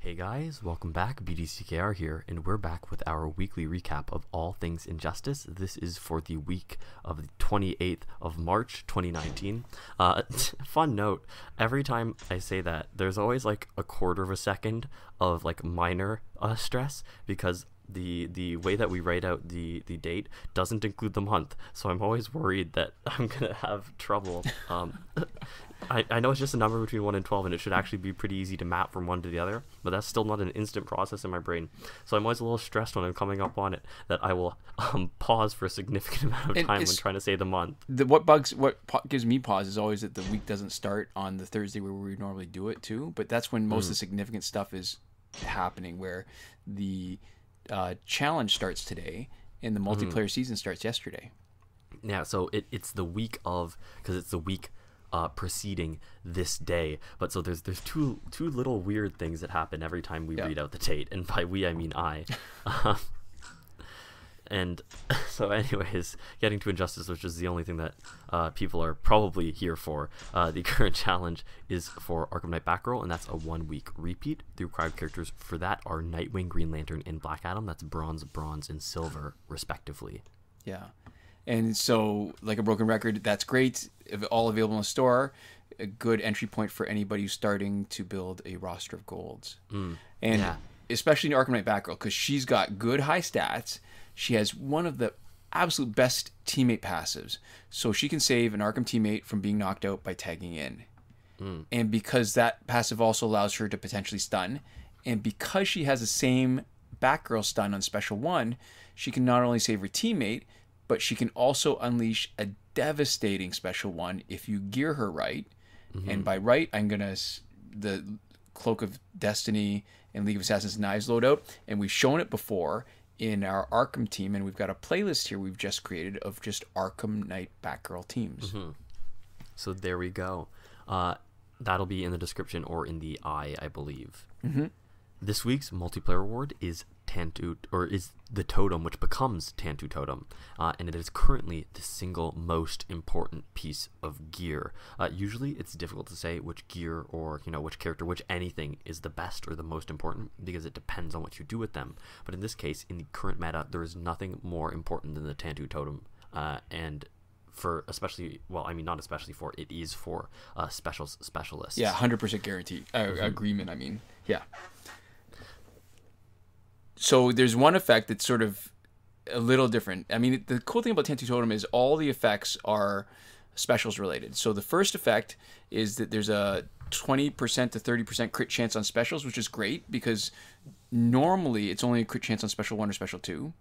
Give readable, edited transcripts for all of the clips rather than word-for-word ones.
Hey guys, welcome back. BDCKR here, and we're back with our weekly recap of all things Injustice. This is for the week of the 28th of March, 2019. Fun note, every time I say that, there's always like a quarter of a second of like minor stress, because the way that we write out the date doesn't include the month, so I'm always worried that I'm gonna have trouble. I know it's just a number between 1 and 12, and it should actually be pretty easy to map from one to the other, but that's still not an instant process in my brain. So I'm always a little stressed when I'm coming up on it, that I will pause for a significant amount of time when trying to say the month. What gives me pause is always that the week doesn't start on the Thursday where we normally do it too, but that's when most of the significant stuff is happening, where the challenge starts today and the multiplayer season starts yesterday. Yeah, so it's the week of, because it's the week preceding this day, but so there's two little weird things that happen every time we read out the date, and by we I mean I. And so anyways, getting to Injustice, which is the only thing that people are probably here for. The current challenge is for Arkham Knight Batgirl, and that's a 1-week repeat. The required characters for that are Nightwing, Green Lantern, and Black Adam. That's bronze, and silver, respectively. Yeah. And so, like a broken record, that's great. All available in the store. A good entry point for anybody who's starting to build a roster of golds. And especially in Arkham Knight Batgirl, because she's got good high stats. She has one of the absolute best teammate passives. So she can save an Arkham teammate from being knocked out by tagging in. And because that passive also allows her to potentially stun, and because she has the same Batgirl stun on Special 1, she can not only save her teammate, but she can also unleash a devastating Special 1 if you gear her right. And by right, I'm going to the Cloak of Destiny and League of Assassins Knives loadout. And we've shown it before in our Arkham team. And we've got a playlist here we've just created of just Arkham Knight Batgirl teams. So there we go. That'll be in the description or in the I believe. This week's multiplayer award is Tantu, or is the totem, which becomes Tantu Totem, and it is currently the single most important piece of gear. Usually it's difficult to say which gear or which character, which anything is the best or the most important, because it depends on what you do with them. But in this case, in the current meta, there is nothing more important than the Tantu Totem, and for especially, well, I mean not especially for, it is for specialists. Yeah, 100% guarantee agreement. I mean, yeah. So there's one effect that's sort of a little different. I mean, the cool thing about Tantu Totem is all the effects are specials related. So the first effect is that there's a 20% to 30% crit chance on specials, which is great because normally it's only a crit chance on Special 1 or Special 2.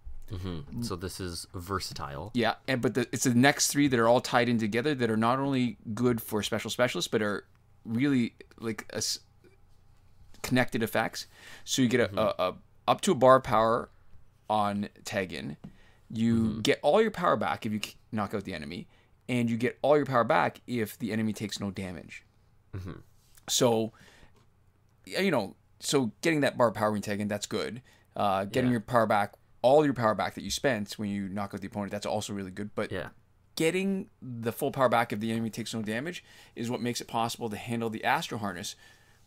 So this is versatile. Yeah, but it's the next three that are all tied in together that are not only good for specialists, but are really like connected effects. So you get a up to a bar power on tag in. You get all your power back if you knock out the enemy, and you get all your power back if the enemy takes no damage. So, so getting that bar power when tag in, that's good. Getting your power back, all your power back that you spent when you knock out the opponent, that's also really good. But getting the full power back if the enemy takes no damage is what makes it possible to handle the Astro Harness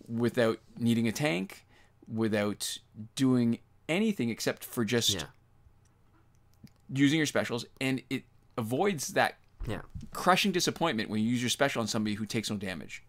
without needing a tank, without doing anything except for just using your specials, and it avoids that crushing disappointment when you use your special on somebody who takes no damage.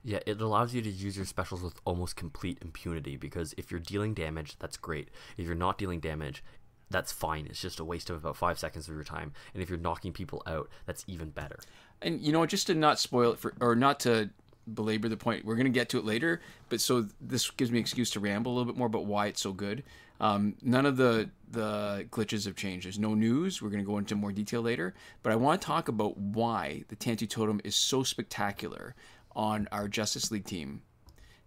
Yeah, it allows you to use your specials with almost complete impunity, because if you're dealing damage, that's great. If you're not dealing damage, that's fine. It's just a waste of about 5 seconds of your time. And if you're knocking people out, that's even better. And just to not spoil it or not to belabor the point, we're going to get to it later, but so this gives me an excuse to ramble a little bit more about why it's so good. None of the glitches have changed. There's no news. We're going to go into more detail later, but I want to talk about why the Tantu Totem is so spectacular on our Justice League team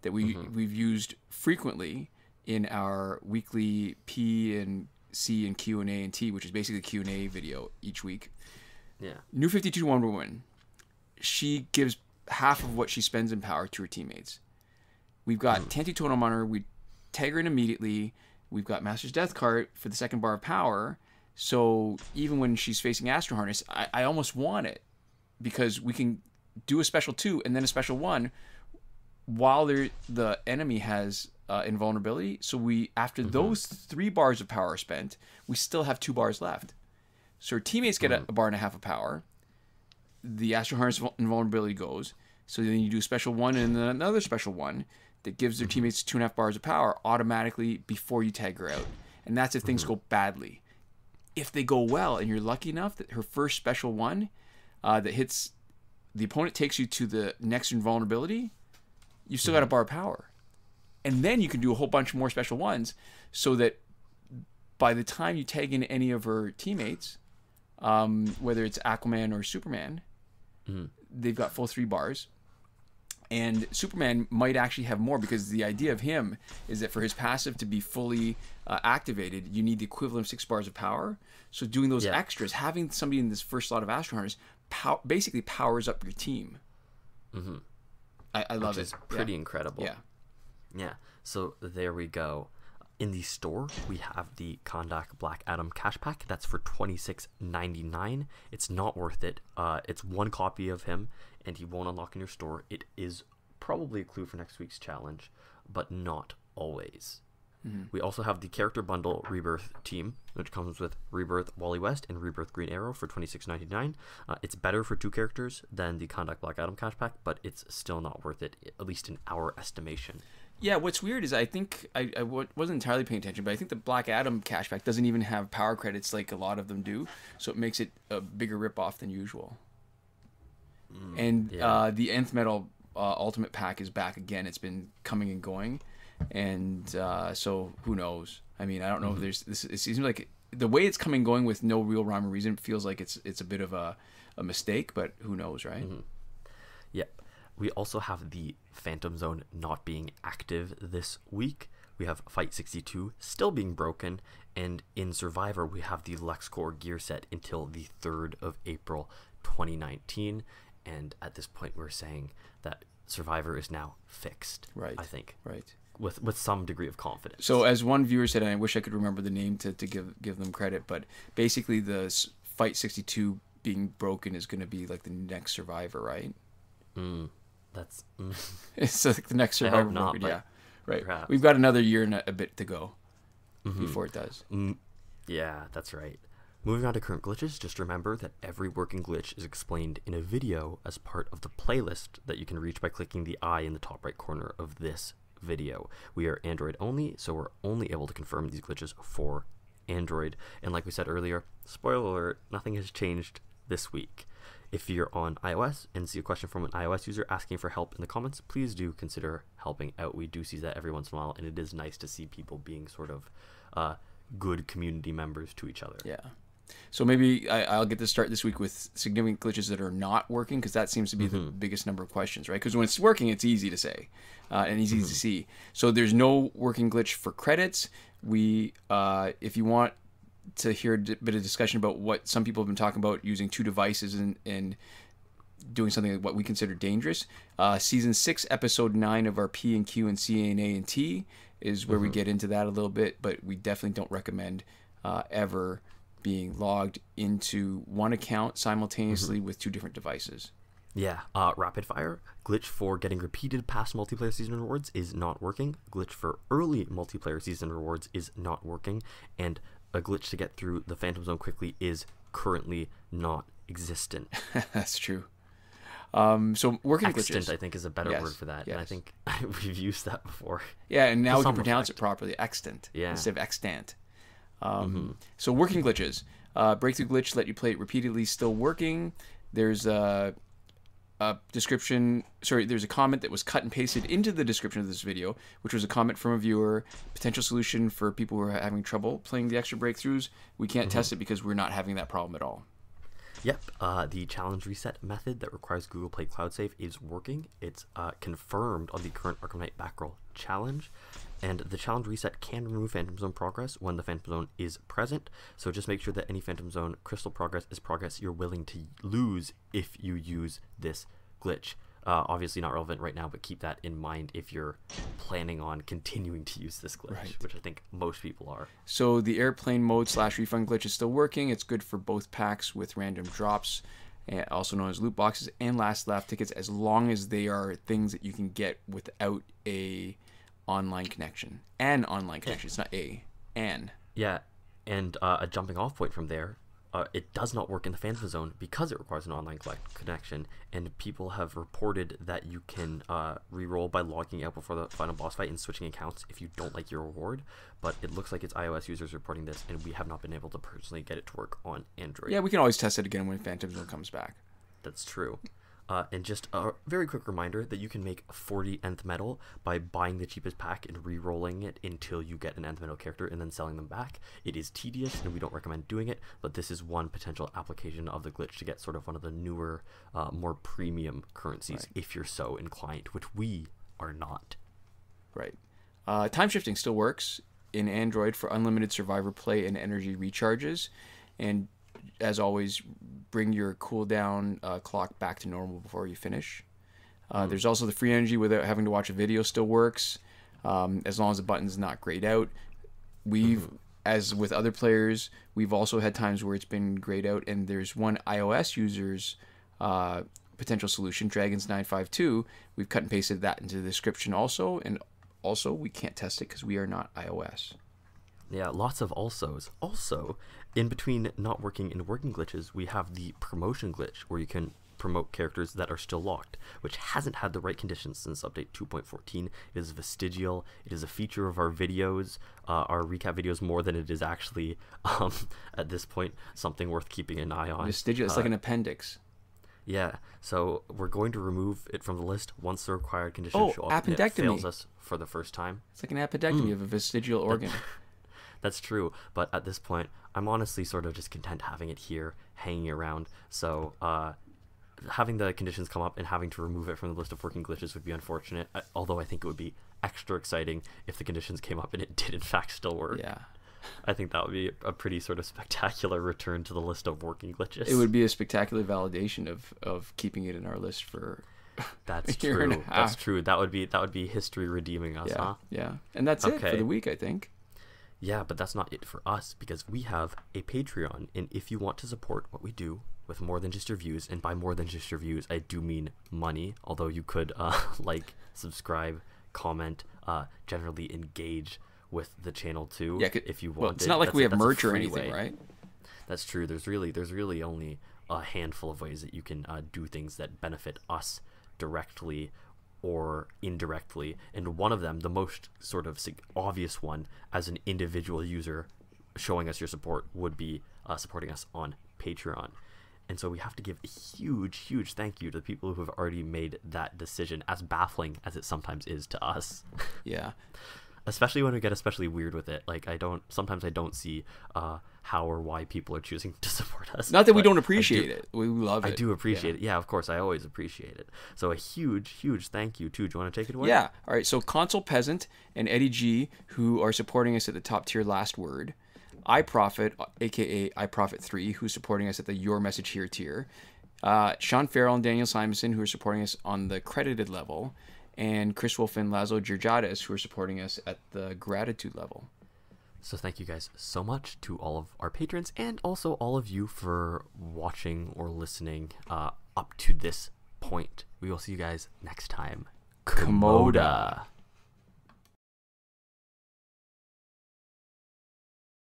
that we've used frequently in our weekly P and C and Q&A and T, which is basically the Q&A video each week. New 52 Wonder Woman, she gives half of what she spends in power to her teammates. We've got Tantu Totem on her. We tag her in immediately. We've got Master's Death Cart for the second bar of power. So even when she's facing Astro Harness, I almost want it, because we can do a Special 2 and then a Special 1 while the enemy has invulnerability. So we, after those 3 bars of power are spent, we still have 2 bars left. So our teammates get a bar and a half of power. The Astro Harness invulnerability goes. So then you do a special one and then another special one that gives their teammates 2.5 bars of power automatically before you tag her out. And that's if things go badly. If they go well and you're lucky enough that her first special one that hits the opponent takes you to the next invulnerability, you've still got a bar of power. And then you can do a whole bunch more special ones so that by the time you tag in any of her teammates, whether it's Aquaman or Superman, they've got full 3 bars. And Superman might actually have more because the idea of him is that for his passive to be fully activated, you need the equivalent of 6 bars of power. So doing those extras, having somebody in this first slot of Astro Harness basically powers up your team. I love it. Which is pretty incredible. Yeah. Yeah. So there we go. In the store, we have the Kondak Black Adam cash pack. That's for $26.99. It's not worth it. It's 1 copy of him, and he won't unlock in your store. It is probably a clue for next week's challenge, but not always. We also have the character bundle Rebirth team, which comes with Rebirth Wally West and Rebirth Green Arrow for $26.99. It's better for 2 characters than the Kondak Black Adam cash pack, but it's still not worth it, at least in our estimation. Yeah, what's weird is I think I wasn't entirely paying attention, but I think the Black Adam cashback doesn't even have power credits like a lot of them do, so it makes it a bigger ripoff than usual. And the Nth Metal Ultimate Pack is back again. It's been coming and going, and so who knows? I mean, I don't know if there's this. It seems like the way it's coming and going with no real rhyme or reason feels like it's a bit of a mistake, but who knows, right? Yep. We also have the Phantom Zone not being active this week. We have Fight 62 still being broken. And in Survivor, we have the LexCorp gear set until the 3rd of April, 2019. And at this point, we're saying that Survivor is now fixed, right? I think. Right. With some degree of confidence. So as one viewer said, and I wish I could remember the name to give them credit, but basically the Fight 62 being broken is going to be like the next Survivor, right? That's it's like the next Survivor. Not, yeah, right. Perhaps. We've got another year and a bit to go before it does. Yeah, that's right. Moving on to current glitches, just remember that every working glitch is explained in a video as part of the playlist that you can reach by clicking the eye in the top right corner of this video. We are Android only, so we're only able to confirm these glitches for Android. And like we said earlier, spoiler alert, nothing has changed this week. If you're on iOS and see a question from an iOS user asking for help in the comments, please do consider helping out. We do see that every once in a while, and it is nice to see people being sort of good community members to each other. Yeah. So maybe I'll get to start this week with significant glitches that are not working, because that seems to be the biggest number of questions, right? Because when it's working, it's easy to say and easy to see. So there's no working glitch for credits. We, if you want to hear a bit of discussion about what some people have been talking about using 2 devices and doing something like what we consider dangerous, season 6 episode 9 of our P and Q and CNA and T is where we get into that a little bit, but we definitely don't recommend ever being logged into one account simultaneously with 2 different devices. Yeah, rapid fire glitch for getting repeated past multiplayer season rewards is not working. Glitch for early multiplayer season rewards is not working, and a glitch to get through the Phantom Zone quickly is currently not existent. That's true. So working Extant, glitches, I think, is a better word for that. Yes. And I think we've used that before. Yeah, and now we can Some pronounce effect. it properly, extant, instead of extant. So working glitches. Breakthrough glitch let you play it repeatedly, still working. There's a description, there's a comment that was cut and pasted into the description of this video, which was a comment from a viewer, potential solution for people who are having trouble playing the extra breakthroughs. We can't test it because we're not having that problem at all. Yep, the challenge reset method that requires Google Play Cloud Save is working. It's confirmed on the current Arkham Knight Backroll challenge, and the challenge reset can remove Phantom Zone progress when the Phantom Zone is present, so just make sure that any Phantom Zone crystal progress is progress you're willing to lose if you use this glitch. Obviously not relevant right now, but keep that in mind if you're planning on continuing to use this glitch, which I think most people are. So the airplane mode / refund glitch is still working. It's good for both packs with random drops, also known as loot boxes, and last laugh tickets, as long as they are things that you can get without a online connection. An online connection. It's not a. An. Yeah, and a jumping off point from there, it does not work in the Phantom Zone because it requires an online connection, and people have reported that you can re-roll by logging out before the final boss fight and switching accounts if you don't like your reward, but it looks like it's iOS users reporting this, and we have not been able to personally get it to work on Android. Yeah, we can always test it again when Phantom Zone comes back. That's true. And just a very quick reminder that you can make 40 nth metal by buying the cheapest pack and re-rolling it until you get an nth metal character and then selling them back. It is tedious and we don't recommend doing it, but this is one potential application of the glitch to get sort of one of the newer, more premium currencies if you're so inclined, which we are not. Right. Time shifting still works in Android for unlimited survivor play and energy recharges, and as always, bring your cooldown clock back to normal before you finish. There's also the free energy without having to watch a video still works, as long as the button's not grayed out. We've, as with other players, we've also had times where it's been grayed out, and there's one iOS user's potential solution, Dragons952. We've cut and pasted that into the description also, and also we can't test it because we are not iOS. Yeah, lots of alsos. Also, in between not working and working glitches, we have the promotion glitch, where you can promote characters that are still locked, which hasn't had the right conditions since update 2.14. It is vestigial. It is a feature of our videos, our recap videos, more than it is actually, at this point, something worth keeping an eye on. Vestigial, it's like an appendix. Yeah, so we're going to remove it from the list once the required conditions show up and it fails us for the first time. It's like an appendectomy of a vestigial organ. That's true, but at this point, I'm honestly sort of just content having it here, hanging around. So having the conditions come up and having to remove it from the list of working glitches would be unfortunate, although I think it would be extra exciting if the conditions came up and it did in fact still work. Yeah. I think that would be a pretty sort of spectacular return to the list of working glitches. It would be a spectacular validation of keeping it in our list for That's a year and a true. half. That's true. That would be history redeeming us, huh? Yeah. And that's it for the week, I think. Yeah, but that's not it for us, because we have a Patreon, and if you want to support what we do with more than just your views, and by more than just your views, I do mean money, although you could like, subscribe, comment, generally engage with the channel too, if you want. Well, it's not like we have merch or anything, right? That's true. There's really only a handful of ways that you can do things that benefit us directly or indirectly, and one of them, the most sort of obvious one, as an individual user showing us your support, would be supporting us on Patreon. And so we have to give a huge thank you to the people who have already made that decision, as baffling as it sometimes is to us. Yeah. Especially when we get especially weird with it. Like, sometimes I don't see how or why people are choosing to support us. Not that we don't appreciate it. We love it. I do appreciate it. Yeah, of course. I always appreciate it. So a huge thank you, too. Do you want to take it away? Yeah. All right. So Console Peasant and Eddie G, who are supporting us at the top tier last word. iProfit, a.k.a. iProfit3, who's supporting us at the Your Message Here tier. Sean Farrell and Daniel Simonson, who are supporting us on the credited level. And Chris Wolf and Lazo Georgiades, who are supporting us at the gratitude level. So thank you guys so much to all of our patrons, and also all of you for watching or listening up to this point. We will see you guys next time. Komoda.